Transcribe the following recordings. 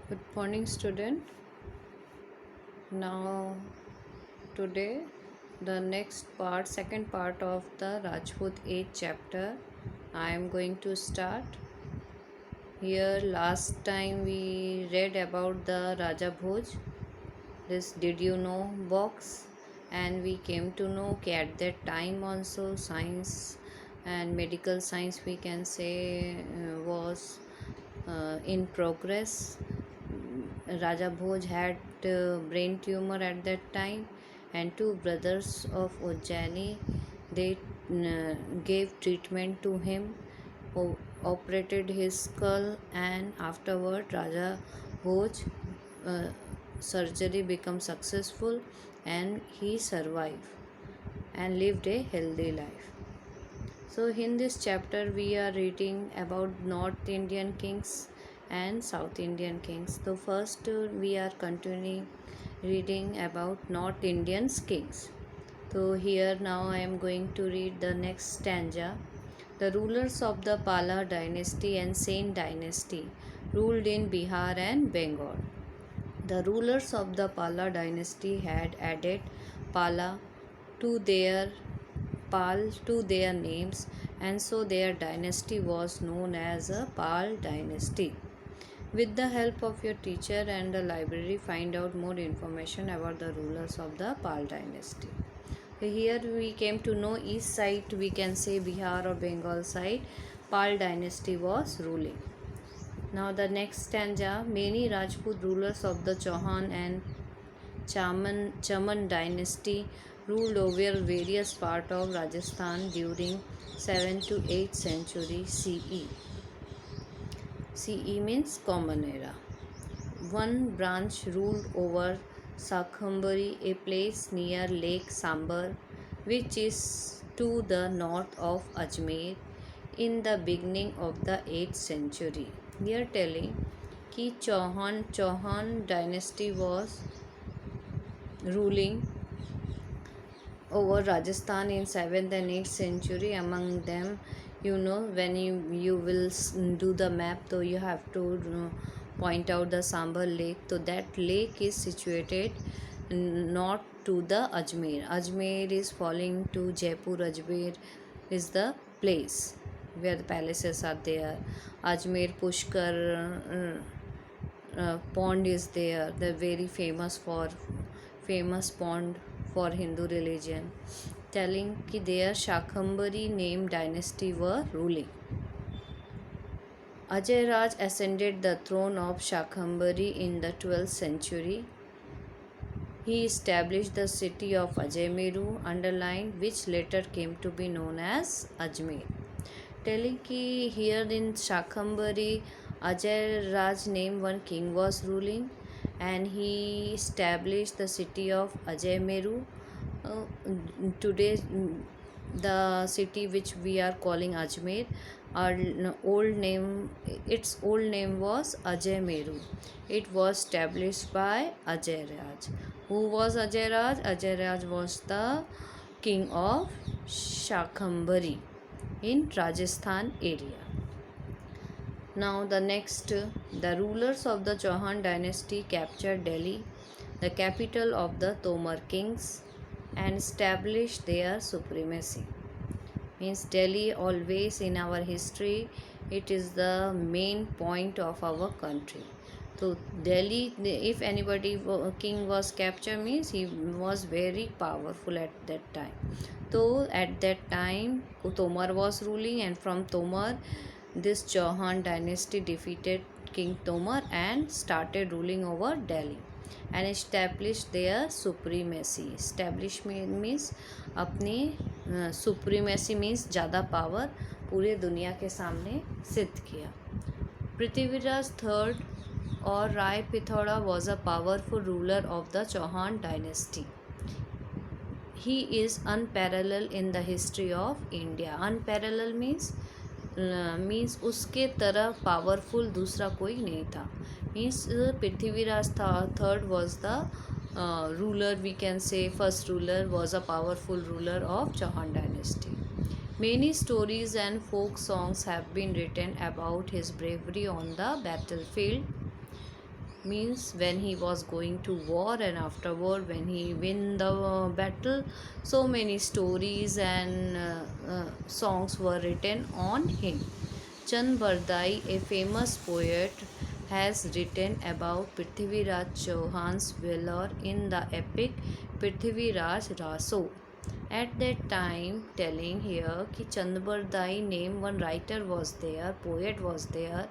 Good morning, student. Now, today, the second part of the Rajput Age chapter, I am going to start. Here, last time we read about the Raja Bhoj, this Did You Know box, and we came to know that at that time also science and medical science, we can say, was in progress. Raja Bhoj had brain tumor at that time, and two brothers of Ujjaini, they gave treatment to him, operated his skull, and afterward Raja Bhoj uh, surgery became successful, and he survived and lived a healthy life. So, in this chapter, we are reading about North Indian kings and South Indian kings. So, first, we are continuing reading about North Indian kings. So, here now I am going to read the next stanza. The rulers of the Pala dynasty and Sen dynasty ruled in Bihar and Bengal. The rulers of the Pala dynasty had added Pala to their Pal to their names, and so their dynasty was known as a Pal dynasty. With the help of your teacher and the library, find out more information about the rulers of the Pal dynasty. Here we came to know east side, we can say Bihar or Bengal side, Pal dynasty was ruling. Now the next stanza, many Rajput rulers of the Chauhan and Chaman dynasty ruled over various parts of Rajasthan during 7th to 8th century CE. CE means Common Era. One branch ruled over Sakhambari, a place near Lake Sambar, which is to the north of Ajmer, in the beginning of the 8th century. They are telling that Chauhan dynasty was ruling over Rajasthan in 7th and 8th century. Among them, when you will do the map, so you have to point out the Sambar lake. So that lake is situated north to the Ajmer. Ajmer is falling to Jaipur. Ajmer is the place where the palaces are there. Ajmer Pushkar pond is there. They're very famous pond for Hindu religion, telling कि their Shakhambari named dynasty were ruling. Ajay Raj ascended the throne of Shakhambari in the 12th century. He established the city of Ajmeru, underlined, which later came to be known as Ajmer. Telling कि here in Shakhambari, Ajay Raj named one king was ruling, and he established the city of Ajmeru. Today, the city which we are calling Ajmer, its old name was Ajmeru. It was established by Ajay Raj. Who was Ajay Raj? Ajay Raj was the king of Shakhambari in Rajasthan area. Now the next, the rulers of the Chauhan dynasty captured Delhi, the capital of the Tomar kings, and established their supremacy. Means Delhi always in our history, it is the main point of our country. So Delhi, if anybody king was captured, means he was very powerful at that time. So at that time Tomar was ruling, and from Tomar this Chauhan dynasty defeated King Tomar and started ruling over Delhi and established their supremacy. Establishment means अपनी supremacy means ज़्यादा power पूरे दुनिया के सामने सिद्ध किया. Prithviraj third or Rai Pithoda was a powerful ruler of the Chauhan dynasty. He is unparalleled in the history of India. Unparalleled means उसके तरह पावरफुल दूसरा कोई नहीं था. Means Prithviraj third was the ruler, we can say first ruler, was a powerful ruler of Chauhan dynasty. Many stories and folk songs have been written about his bravery on the battlefield. means when he was going to war, and afterward when he win the battle, so many stories and songs were written on him. Chand Bardai, a famous poet, has written about Prithviraj Chauhan's valor in the epic Prithviraj Raso. At that time, telling here कि Chandbardai name one writer was there, poet was there.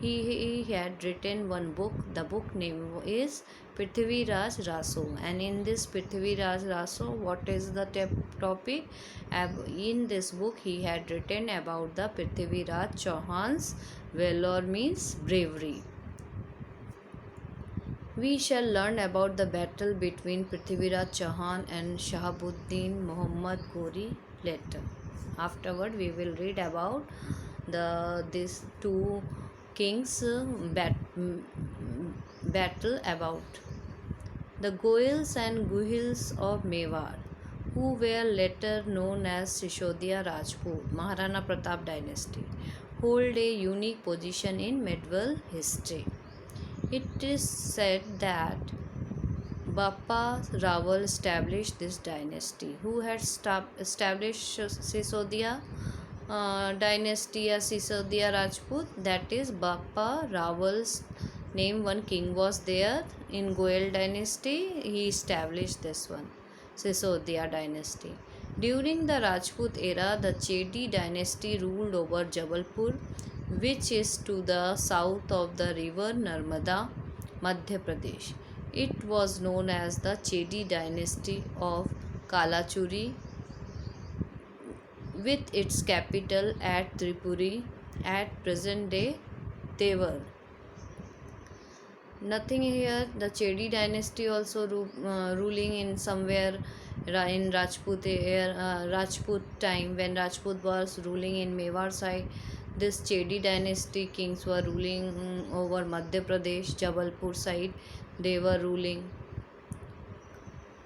He had written one book. The book name is Prithviraj Raso, and in this Prithviraj Raso, what is the topic? In this book, he had written about the Prithviraj Chauhan's valor means bravery. We shall learn about the battle between Prithviraj Chauhan and Shahabuddin Muhammad Ghori later. Afterward, we will read about these two kings' battle about the Goyals and Guhils of Mewar, who were later known as Sisodiya Rajput, Maharana Pratap dynasty, hold a unique position in medieval history. It is said that Bappa Rawal established this dynasty. Who had established Sisodiya dynasty as Sisodiya Rajput? That is Bappa Rawal's name. One king was there in Goyal dynasty. He established this one, Sisodiya dynasty. During the Rajput era, the Chedi dynasty ruled over Jabalpur, which is to the south of the river Narmada, Madhya Pradesh. It was known as the Chedi dynasty of Kalachuri, with its capital at Tripuri, at present day Tevar. Nothing here. The Chedi dynasty also ruling in somewhere in Rajput time, when Rajput was ruling in Mewar side. This Chedi dynasty kings were ruling over Madhya Pradesh, Jabalpur side. They were ruling.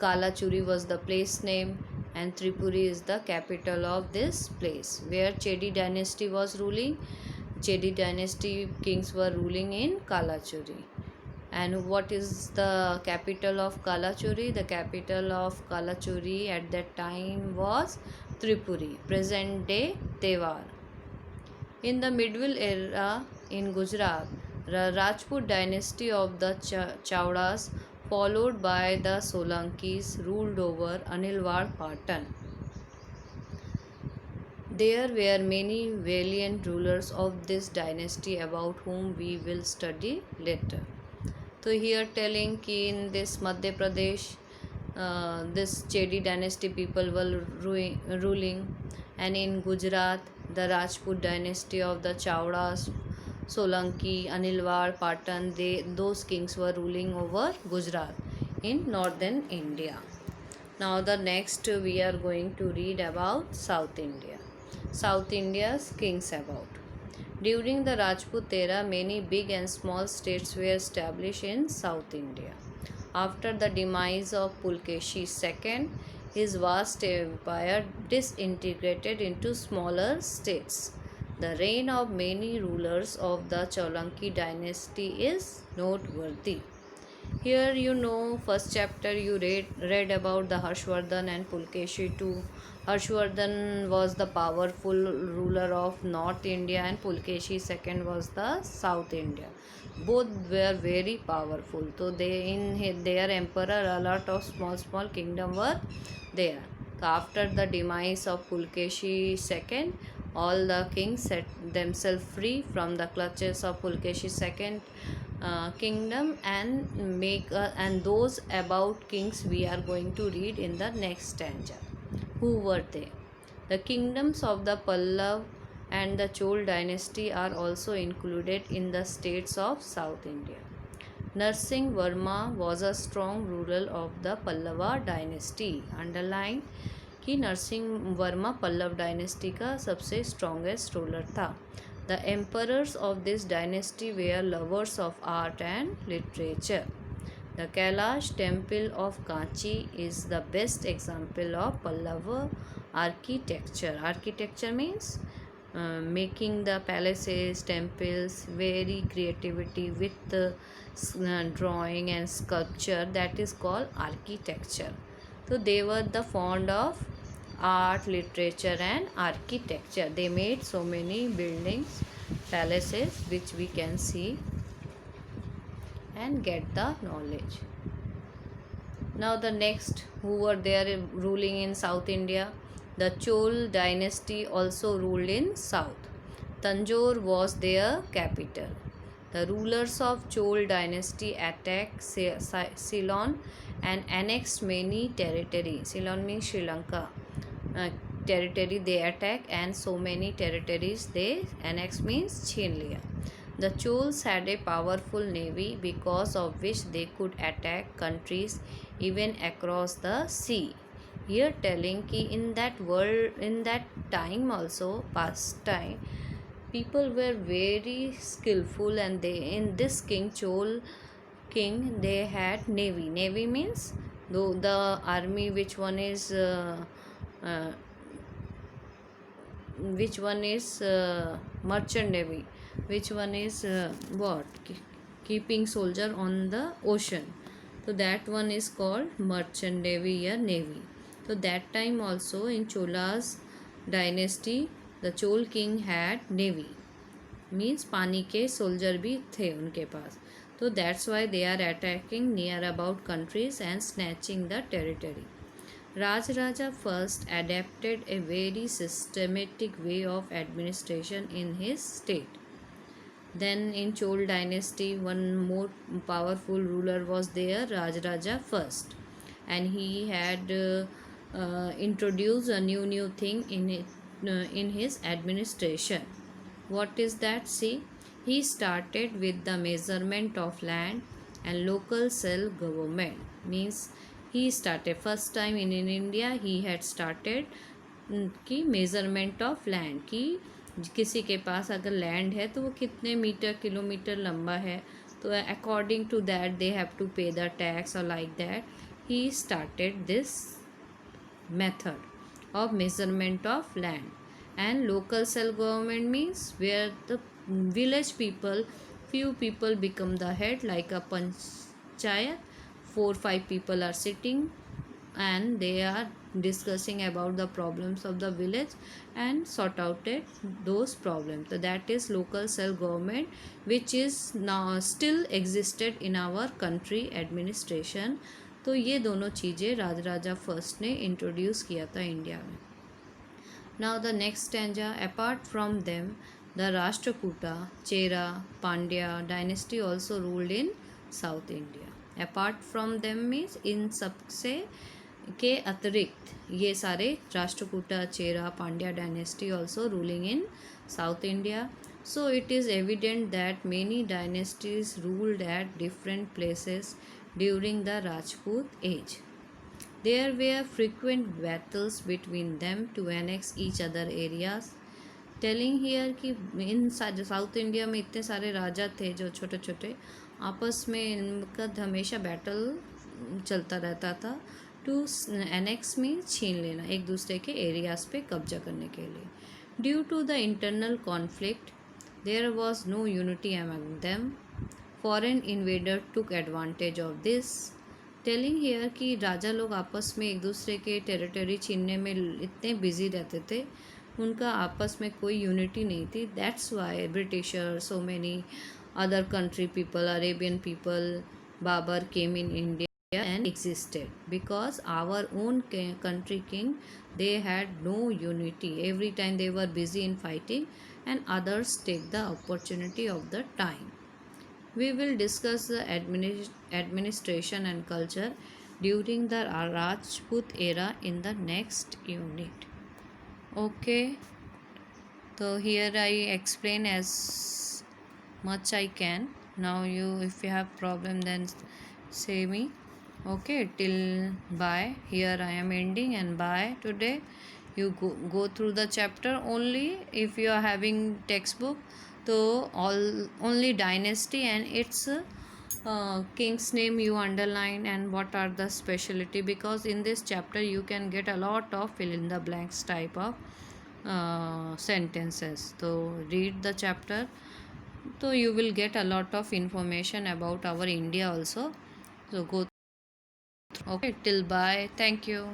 Kalachuri was the place name, and Tripuri is the capital of this place where Chedi dynasty was ruling. Chedi dynasty kings were ruling in Kalachuri. And what is the capital of Kalachuri? The capital of Kalachuri at that time was Tripuri, present day Tewar. In the medieval era in Gujarat, the Rajput dynasty of the Chaudas, followed by the Solankis, ruled over Anilwar Patan. There were many valiant rulers of this dynasty about whom we will study later. So here telling कि in this Madhya Pradesh, this Chedi dynasty people were ruling, and in Gujarat, the Rajput dynasty of the Chaudas, Solanki, Anilwar, Patan, those kings were ruling over Gujarat in northern India. Now the next we are going to read about South India. South India's kings about. During the Rajput era, many big and small states were established in South India. After the demise of Pulkeshi II, his vast empire disintegrated into smaller states. The reign of many rulers of the Cholanki dynasty is noteworthy. Here first chapter you read about the Harshvardhan and Pulkeshi II. Harshvardhan was the powerful ruler of North India, and Pulkeshi II was the South India. Both were very powerful. So their emperor, a lot of small kingdom were there. So after the demise of Pulkeshi II, all the kings set themselves free from the clutches of Pulkeshi II kingdom, and those about kings we are going to read in the next stanza. Who were they? The kingdoms of the Pallav and the Chol dynasty are also included in the states of South India. Narsingh Varma was a strong ruler of the Pallava dynasty. Underline कि Narasimha Verma Pallav dynasty का सबसे strongest ruler था. The emperors of this dynasty were lovers of art and literature. The Kailash temple of Kanchi is the best example of Pallava architecture. Architecture means making the palaces, temples, very creativity with drawing and sculpture, that is called architecture. So they were the fond of art, literature and architecture. They made so many buildings, palaces, which we can see and get the knowledge. Now the next who were there ruling in South India, the Chol dynasty also ruled in South. Tanjore was their capital. The rulers of Chol dynasty attacked Ceylon and annexed many territories. Ceylon means Sri Lanka. Territory they attack, and so many territories they annex means छीन लिया. The Chols had a powerful navy because of which they could attack countries even across the sea. Here telling कि in that world, in that time also, past time, people were very skillful, and they, in this king Chol king, they had navy. Navy means though the army, uh, which one is merchant navy, which one is keeping soldier on the ocean, so that one is called merchant navy or navy. So that time also in Cholas dynasty, the Chol king had navy, means पानी के soldier भी थे उनके पास. तो that's why they are attacking near about countries and snatching the territory. Rajaraja first adapted a very systematic way of administration in his state. Then in Chol dynasty, one more powerful ruler was there, Rajaraja first, and he had introduced a new thing in his administration. What is that? See, he started with the measurement of land and local self-government. Means he started first time in India, he had started की measurement of land, कि किसी के पास अगर land है तो वो कितने metre kilometre लंबा है, तो according to that they have to pay the tax, और like that he started this method of measurement of land. And local self government means where the village people, few people become the head, like a panchayat, 4-5 people are sitting and they are discussing about the problems of the village and sort out those problems. So that is local self government, which is now still existed in our country administration. तो ये दोनों चीज़ें Rajaraja first ने introduce किया था India में. Now the next stanza, apart from them the Rashtrakuta, Chera, Pandya dynasty also ruled in South India. Apart from them means in सबसे के अतिरिक्त ये सारे Rashtrakuta, Chera, Pandya dynasty also ruling in South India. So it is evident that many dynasties ruled at different places during the Rajput age. There were frequent battles between them to annex each other areas. Telling here कि इन South India में इतने सारे राजा थे जो छोटे छोटे, आपस में इनका हमेशा बैटल चलता रहता था. टू एनेक्स में छीन लेना, एक दूसरे के एरियाज पे कब्जा करने के लिए. Due to the internal conflict there was no unity among them. Foreign invader took advantage of this. Telling here कि राजा लोग आपस में एक दूसरे के टेरिटरी छीनने में इतने बिजी रहते थे, उनका आपस में कोई यूनिटी नहीं थी. That's why Britisher, so many other country people, Arabian people, Babur came in India and existed, because our own country king, they had no unity. Every time they were busy in fighting and others take the opportunity of the time. We will discuss the administration and culture during the Rajput era in the next unit. Okay, so here I explain as much I can. Now you, if you have problem, then say me. Okay, till bye. Here I am ending, and bye today. You go through the chapter only. If you are having textbook, so only dynasty and its king's name you underline, and what are the specialty, because in this chapter you can get a lot of fill in the blanks type of sentences. So read the chapter, so you will get a lot of information about our India also. So go through. Okay, till bye, thank you.